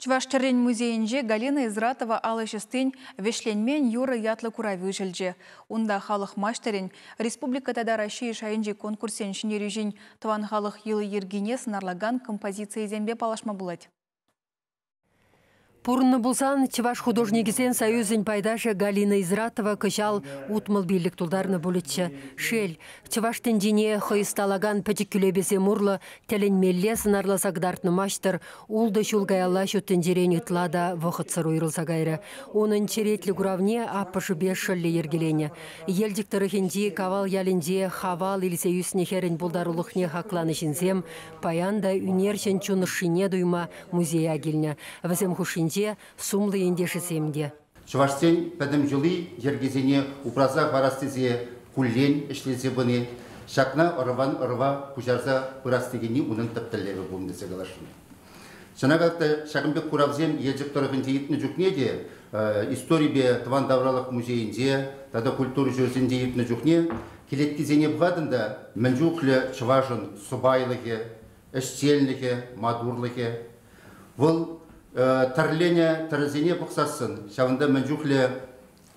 Чувашчарен музейінже Галина Изратова алышыстын вешленмен юры ятлы курави жылже. Унда халық маштарен республикада Россия шайынже конкурсен шинерюжен туан халық елы ергене сынарлаган композиция зембе палашма булать. Пурны булсан Чуваш художнигисен союзын пайдашы Галина Изратова кышал утмыл бирлик тулдарны булытчы. Шел, Чуваш тендине хыйсталаган пәтіккілебесе мурлы тәленмелле сынарлы сагдартны маштыр, улды шулгаялла шуттын жерен ытлада вұқытсыр уйрылса гайры. Оның черетлі гуравне аппышы беш шылли ергелене. Елдіктірі хенди кавал ялінде хавал илсе юсне херін булдарулықне хақланышынзем, паянда үнершен чунышыне дуйма музея келіне. Візем хушинде сумлы ендеші семде. Чувашстен пәдім жылы ергезене упраза барастызе куллен ішлезе бұны, шақна ұрва күжарза бұрастығыны ұнын тіптілері болмдесе қалашын. Шынағақта Шағынбек Куравзем елжік тұрғынды етіні жүкне де, история бе Тван Давралық музейінде, тада культур жүрзінде етіні жүкне, келеткізене бұғадында мінжуқлі чувашын субайлығы, іштелігі, мадурлығы. Бұл тәрлене, тәрізене бұқсасын, шағында мәнжуқлі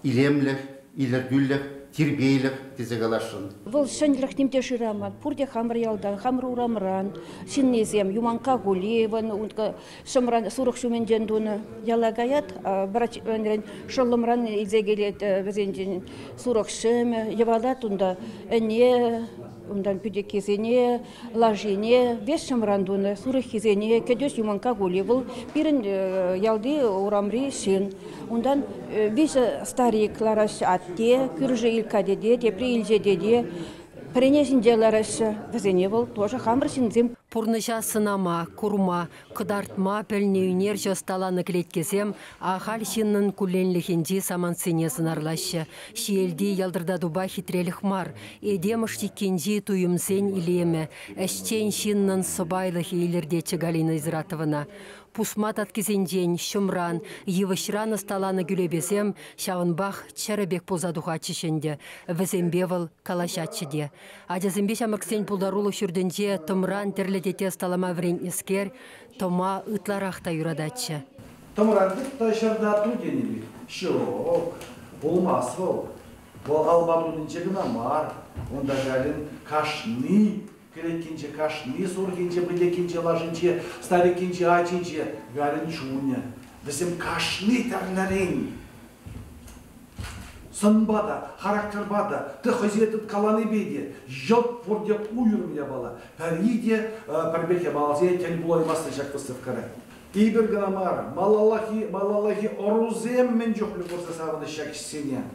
илемлік, илердүлік, тербейлік тезек алашын. Бұл шынлық немде жыраман, пұрде хамыр ялдан, хамыр урамыран, синнезем, юманқа гулеван, шымран сұрық шуменден дуны ялагаят, шылымран илзегелет візенден сұрық шымы, евалат ұнда әне, Ундан пюде кезене, лажене, вес шамрандуны, сурых кезене, кедес юманка гули был, пирен ялды урамри шин. Ундан весь старик лараш атте, кюрже илкадеде, тепри илжедеде, пренесин делараш везене был, тоже хамрсин зим. Пурныша сынама, курма, кыдартма пөлне үнер жосталаны клеткесем, ахал шиннын кулленлихинди самансыне сынарлашы. Шиелди ялдырда дуба хитрелих мар, эдемыш тиккенди туюмсен илеме, әштен шиннын сыбайлых ейлердечі Галина Изратовына. Пусмат аткизенден, шумран, евышран сталаны гүлебесем, шавынбах чәрібек пулзадуға чешенде, візембевіл калашатчыде. Адязымбе шамырксен пулдарулы шүрденде тымран терледете сталама врен ескер, тома ытларақта юрадатчы. Тымран тайшардату денеби, шоқ, болмас ол. Бұл албадудың жегіна мар, онда жәлін кашны, Керекинче кашни, сургинче, быдекинче, лажинче, старикинче, ачинче, гарин чуня. Bizim кашни тәрләрен. Сынбада, характербада, ты хозяйтыт каланы беде, жот форде уйрым я бала. Пәрейде, пәрбеке балазе, тәл бұлай басты жақпысты в кәрі. Ибір грамар, малалахи орузем мен жоқлы көрсе сағыны шәкішсене.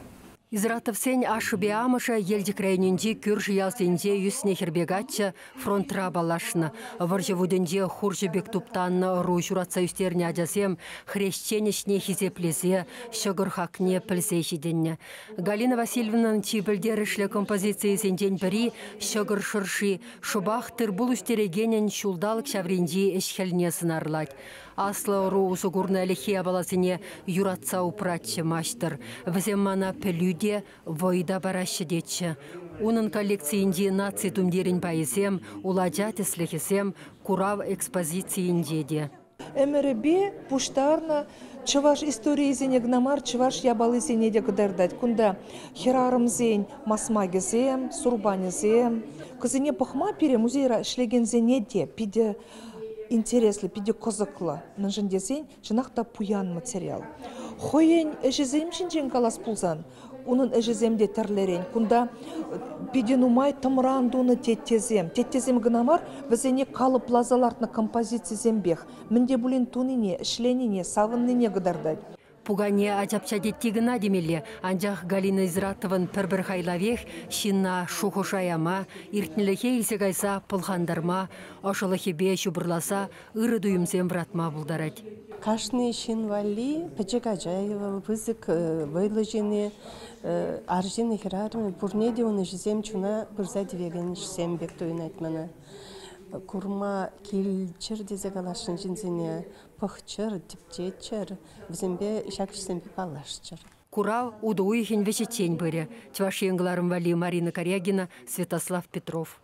Изратов сен ашыбе амыша елдік районінде күржі ялсенде юсне хербегатчы фронтра балашны. Варжевуденде хуржебек туптанны ру журатса үстеріне адясем хрещенешне хизеплезе, шығыр хакне пілсе шиденне. Галина Васильевнаның чибілдерішлі композиции сенден бірі шығыр шырши, шубақ тырбул үстерегенен шулдалық шавренде эшхелне сынарлать. Аслы ру усугурны әліхе баласыне юратса упратчы маштыр. Візем мана пілуде войда барашы детші. Унын коллекциинде наци тумдерін пайызем, уладжа тісліхесем, курав экспозициинде де. Эмеребе пуштарна чываш история гнамар чываш ябалы зене де кыдардать. Кунда херарымзен масмагезем, сурбанезем. Кызыне пахма пере музейра шлеген зене де пиде интереслі, пиде козықлы. Нынжындесен жынақта пуян материал. Хойен әжізем жинжен калас пулзан. Унын әжіземде тәрлерен. Кунда пиде нумай тымрандуны теттезем. Теттезем гынамар візене қалып лазалартны композиция зембех. Мінде бұлін тунине, ішленіне, савынныне гыдардать. Пугане ажапча деттігіна демелі, анжақ Галина Изратовын пір-бір хайлавех, шинна шухушаяма, иртніліхе илсе гайса пылғандарма, ашылыхе бе шубырласа, ұры дүйімсен вратма бұлдарад. Кашны шин вали, пәчек ажайывал, вызык вайлы аржины херармы, бурнеде оны жізем чуна бұрза девеген жізем бек тойын айтмана. Курма келчір дезе қалашын жінзіне пұқчыр, тіптетчір, бізімбе шакшысембе палашчыр. Курау удуихин вешечень бөрі. Чваш еңгіларым вали Марина Корягина, Святослав Петров.